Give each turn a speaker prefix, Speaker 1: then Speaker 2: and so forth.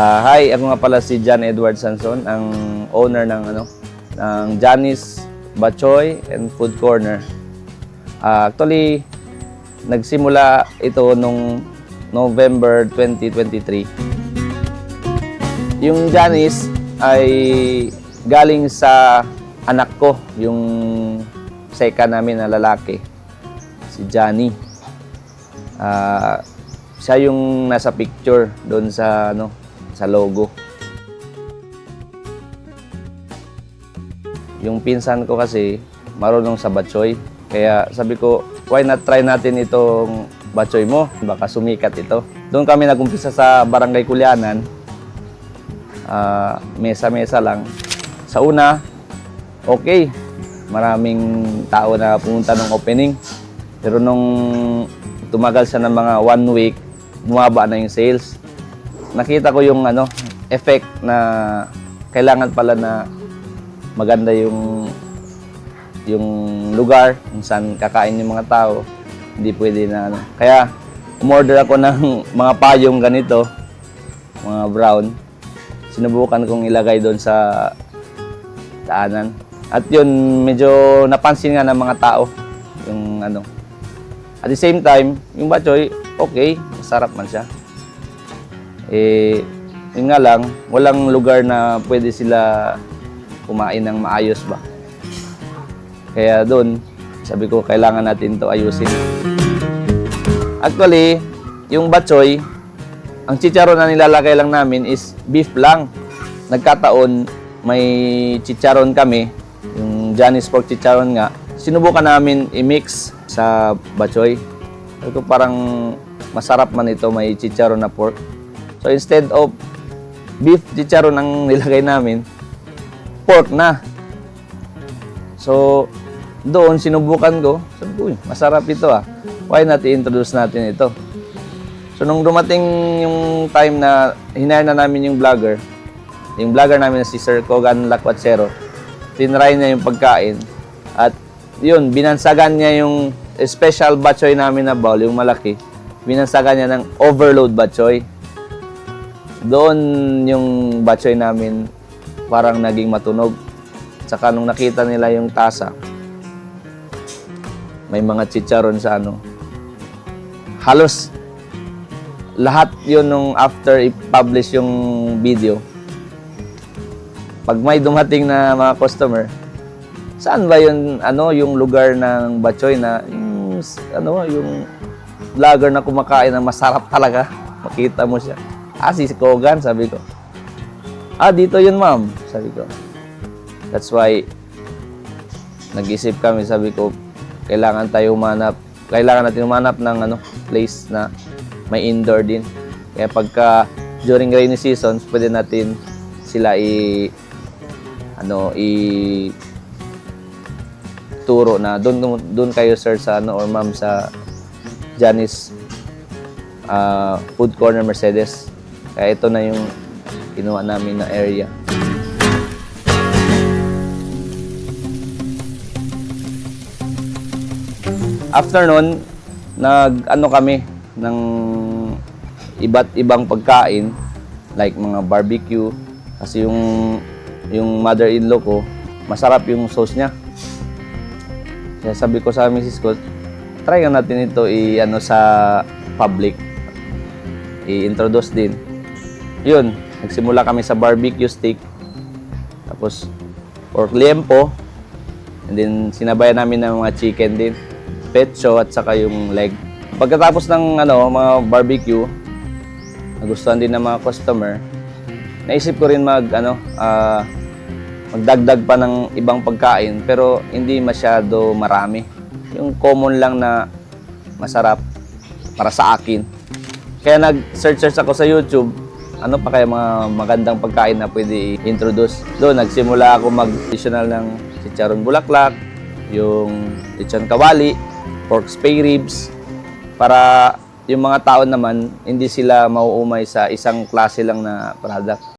Speaker 1: Hi, ako nga pala si John Edward Sanson, ang owner ng Johnny's Batchoy and Food Corner. Actually, nagsimula ito nung November 2023. Yung Johnny's ay galing sa anak ko, yung second namin na lalaki, si Johnny. Siya yung nasa picture doon sa sa logo. Yung pinsan ko kasi marunong sa batchoy, kaya sabi ko, why not try natin itong batchoy mo, baka sumikat ito. Doon kami nagumpisa sa Barangay Kulianan, mesa-mesa lang. Sa una, okay, maraming tao na pumunta ng opening, pero nung tumagal siya ng mga 1 week, bumaba na yung sales. Nakita ko yung effect na kailangan pala na maganda yung lugar kung saan kakain yung mga tao. Hindi pwede na Kaya umorder ako ng mga payong ganito, mga brown. Sinubukan kong ilagay doon sa daanan. At yun, medyo napansin nga ng mga tao yung At the same time, yung batchoy, okay, masarap man siya. Yun nga lang, walang lugar na pwede sila kumain ng maayos ba. Kaya doon, sabi ko, kailangan natin to ayusin. Actually, yung batchoy, ang chicharon na nilalagay lang namin is beef lang. Nagkataon, may chicharon kami, yung Johnny's pork chicharon nga. Sinubukan namin i-mix sa batchoy. Sabi ko, parang masarap man ito, may chicharon na pork. So instead of beef chicharon ang nilagay namin, pork na. So doon sinubukan ko, sabi ko, masarap ito Why not i-introduce natin ito? So nung dumating yung time na hinire na namin yung vlogger namin na si Sir Kogan Lakwatsero, tinry niya yung pagkain at yun, binansagan niya yung special batchoy namin na bowl, yung malaki. Binansagan niya ng overload batchoy. Doon yung batchoy namin parang naging matunog. Saka nung nakita nila yung tasa, may mga chicharon sa halos lahat yun nung after i-publish yung video. Pag may dumating na mga customer, saan ba yun, yung lugar ng batchoy na, yung vlogger na kumakain na masarap talaga, makita mo siya. Si Kogan, sabi ko. Dito yun, ma'am, sabi ko. That's why, nag-isip kami, sabi ko, kailangan natin humanap ng place na may indoor din. Kaya pagka during rainy seasons, pwede natin sila turo na doon kayo sir sa or ma'am sa Johnny's Food Corner Mercedes. Kaya ito na yung kinuha namin na area. After nun, kami ng iba't ibang pagkain like mga barbecue kasi yung mother-in-law ko, masarap yung sauce niya. Kaya sabi ko sa misis ko, try natin ito sa public. I-introduce din. Yun, nagsimula kami sa barbecue steak. Tapos pork liempo. And then sinabayan namin ng mga chicken din. Pecho at saka yung leg. Pagkatapos ng mga barbecue, nagustuhan din ng mga customer. Naisip ko rin magdagdag pa ng ibang pagkain pero hindi masyado marami. Yung common lang na masarap para sa akin. Kaya nag-search ako sa YouTube, pa kaya mga magandang pagkain na pwede i-introduce. Doon nagsimula ako mag-additional ng chicharon bulaklak, yung lechon kawali, pork spare ribs, para yung mga tao naman hindi sila mauumay sa isang klase lang na product.